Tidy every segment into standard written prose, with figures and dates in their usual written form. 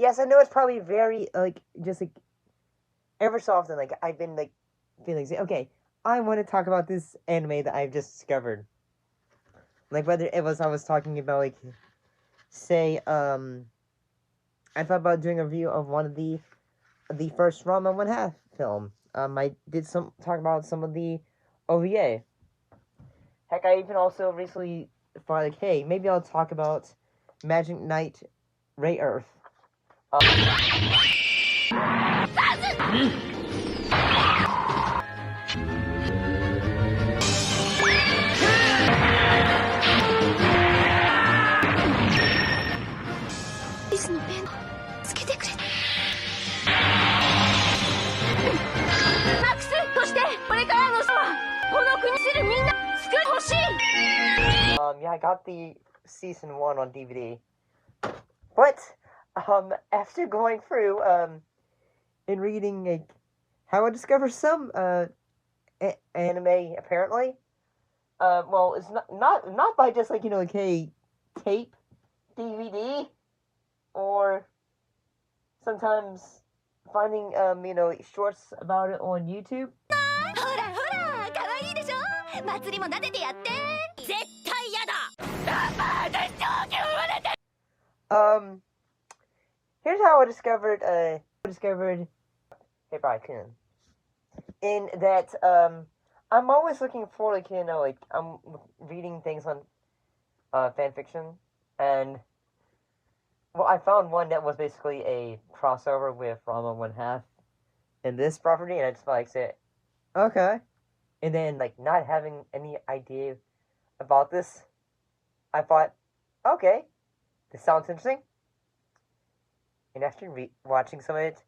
Yes, I know it's probably very, like, just, like, ever so often, like, I've been, like, feeling, okay, I want to talk about this anime that I've just discovered. Like, whether it was I was talking about, like, say, I thought about doing a review of one of the first Rama 1/2 film. I did talk about some of the OVA. Heck, I even also recently thought, like, hey, maybe I'll talk about Magic Knight Ray Earth. Yeah, I got the season 1 on DVD. But, after going through, and reading, like, how I discovered some, anime, apparently, well, it's not by just, like, you know, like, hey, tape, DVD, or sometimes finding, you know, shorts about it on YouTube. Here's how I discovered Hibari-kun. In that, I'm always looking for, like, you know, like, I'm reading things on, fanfiction, and, well, I found one that was basically a crossover with Rama 1/2 in this property, and I just, like, said, okay. And then, like, not having any idea about this, I thought, okay, this sounds interesting. And after watching some of it,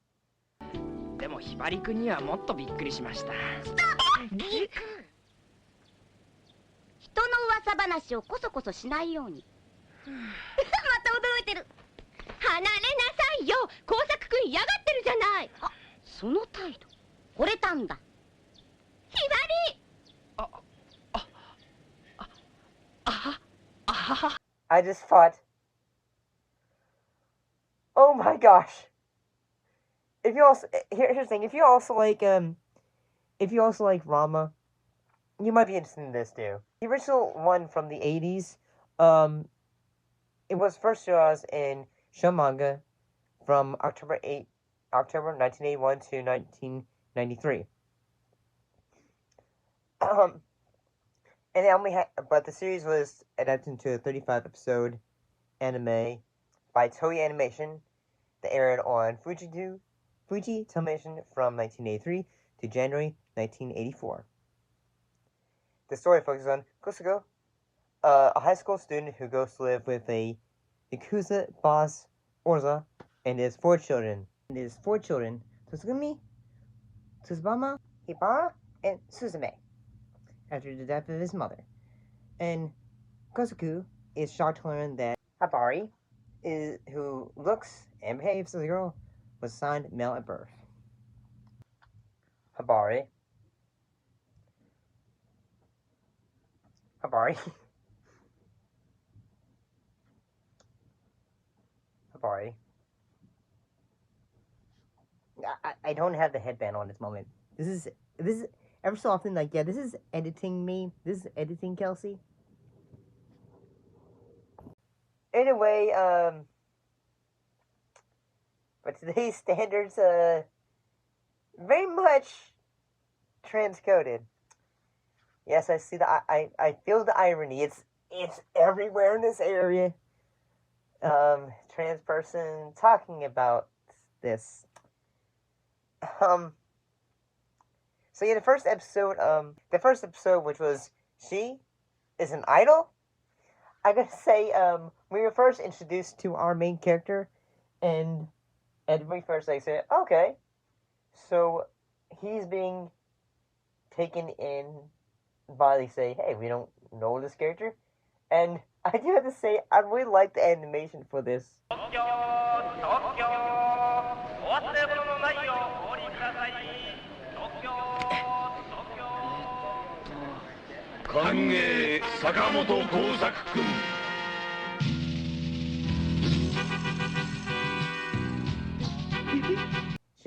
でもひばりくんにはもっとびっくりしました。人の噂話をこそこそしないように。また驚いてる。離れなさいよ。工作くん嫌がってるじゃない。あ、その態度。惚れたんだ。ひばり。I just thought, oh my gosh. If you also here's the thing, if you also like Rama, you might be interested in this too. The original one from the 80s, it was first to us in show manga from October 1981 to 1993. And it only but the series was adapted into a 35-episode anime by Toei Animation that aired on Fuji Television from 1983 to January 1984. The story focuses on Kusuko, a high school student who goes to live with a Yakuza boss, Orza, and his 4 children. Tsugumi, Tsubama, Hibara, and Suzume, after the death of his mother. And Kosuku is shocked to learn that Hibari, who looks and behaves as a girl, was assigned male at birth. Hibari. I don't have the headband on this moment. This is ever so often, like, yeah, this is editing me. This is editing Kelsey. Anyway, but today's standards, very much transcoded. Yes, I see I feel the irony. It's everywhere in this area. Trans person talking about this. So yeah, the first episode, which was She is an Idol, I gotta say, we were first introduced to our main character, and at the very first I said, okay, so he's being taken in by, they say, hey, we don't know this character, and I do have to say, I really like the animation for this. 歓迎坂本耕作君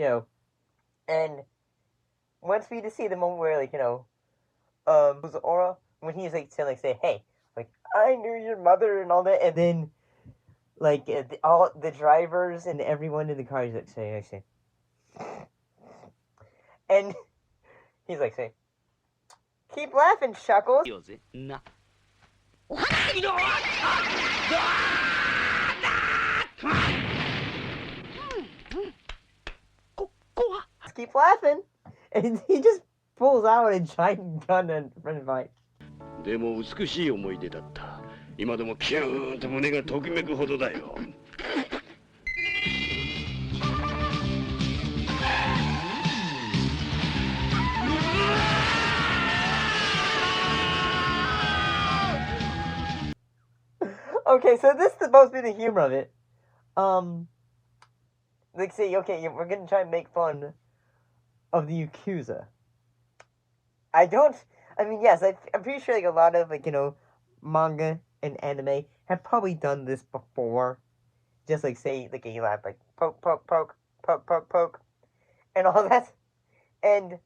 show. And once we just see the moment where, like, who's Aura, when he's like saying, like, say, hey, like, I knew your mother and all that, and then, like, all the drivers and everyone in the car is like, say, and he's like, say, keep laughing, Chuckles. Keep laughing, and he just pulls out a giant gun in front of Mike. でも美しい思い出だった。今でもキューンと胸がときめくほどだよ。Okay, so this is supposed to be the humor of it. Like, say, okay, we're gonna try and make fun of the Yakuza. I mean, yes, I'm pretty sure, like, a lot of, like, manga and anime have probably done this before. Just, like, say, like, a laugh, like, poke, poke, poke, poke, poke, poke, and all that. And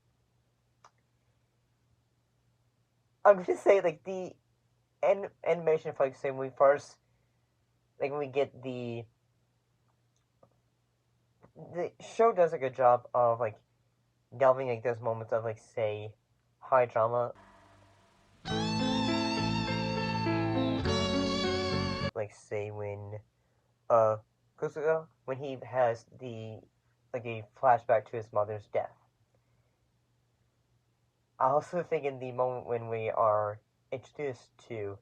I'm gonna say, like, the animation of, like, say, when we first, like, when we get the show does a good job of, like, delving, like, those moments of, like, say, high drama. Like, say, when, Kusuga, when he has like, a flashback to his mother's death. I also think in the moment when we are introduced to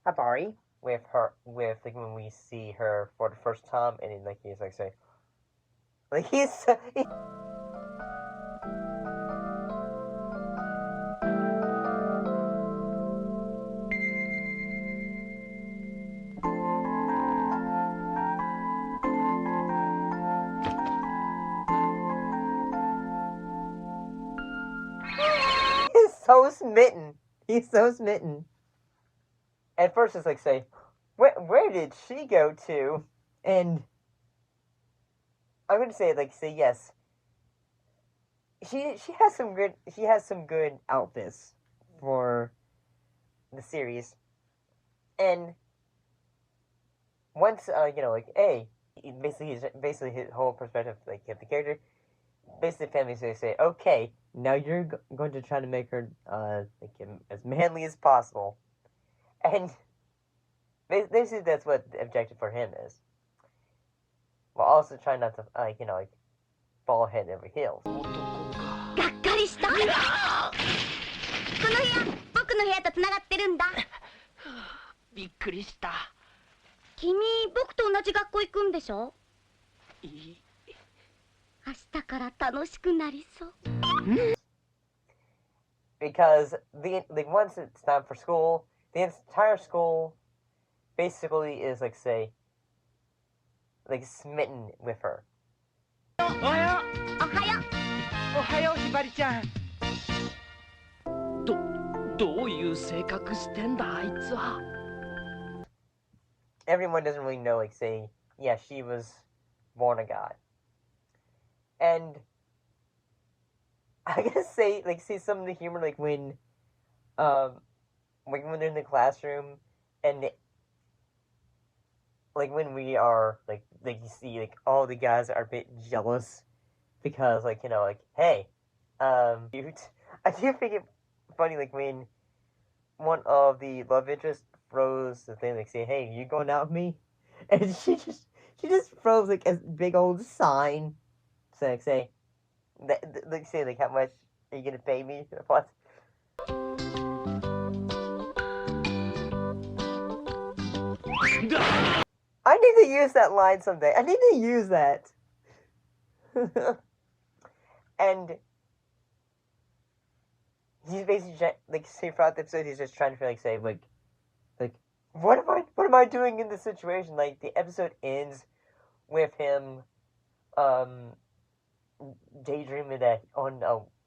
Hibari, with, like, when we see her for the first time, and then, like, he's, like, say, like, he's so smitten. He's so smitten. At first, it's like, say, where did she go to? And I'm gonna say, like, say yes. She has some good outfits for the series, and once like, hey, basically his whole perspective, like, of the character. Basically, families say, okay, now you're going to try to make her like, as manly as possible, and basically that's what the objective for him is. While also trying not to like, fall head over heels. がっかりした。この部屋、僕の部屋とつながってるんだ。びっくりした。君、僕と同じ学校行くんでしょ？いい。明日から楽しくなりそう。Because like, once it's time for school, the entire school basically is, like, say, like, smitten with her. おはよおはよう。う。おはよう、ひばりちゃん。どういう性格してんだ、あいつは。Everyone doesn't really know, like, say, yeah, she was born a god. And I gotta say, like, see some of the humor, like, when they're in the classroom, and like, when we are, like, you see, like, all the guys are a bit jealous because, like, like, hey, cute. I do think it funny, like, when one of the love interests throws the thing, like, say, hey, you going out with me? And she just throws, like, a big old sign. So, like, say, like, how much are you gonna pay me? What? I need to use that line someday. I need to use that. And he's basically, like, say, throughout the episode, he's just trying to, like, say, like, what am I doing in this situation? Like, the episode ends with him, daydreaming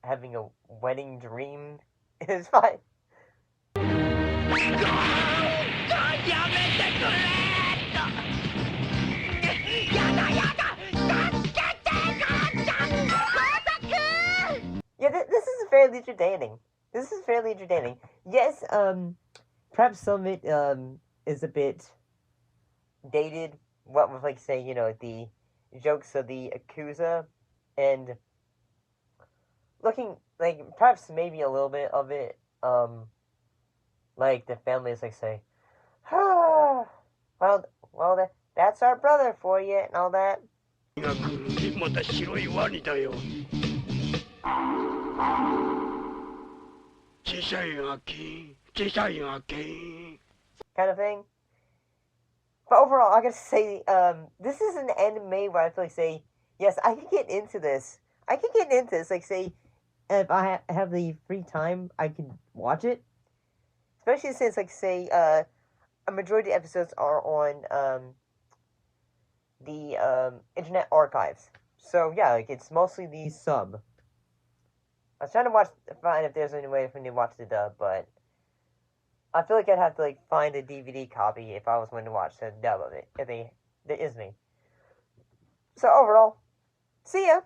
having a wedding dream. It's fine. fairly entertaining. This is fairly entertaining. Yes, perhaps some of it is a bit dated. What with, like, say, you know, the jokes of the Yakuza, and looking, like, perhaps maybe a little bit of it, like, the family is, like, say, ah, that's our brother for you, and all that. また白いワニだよ。小さいガキ、小さいガキ。Kind of thing. But overall, I gotta say, this is an anime where I feel like, say, yes, I can get into this. I can get into this. Like, say, if I have the free time, I can watch it. Especially since, like, say, a majority of episodes are on, the, Internet Archives. So, yeah, like, it's mostly the sub. I was trying to find if there's any way for me to watch the dub, but I feel like I'd have to, like, find a DVD copy if I was going to watch the dub of it. There is me. So overall, see ya!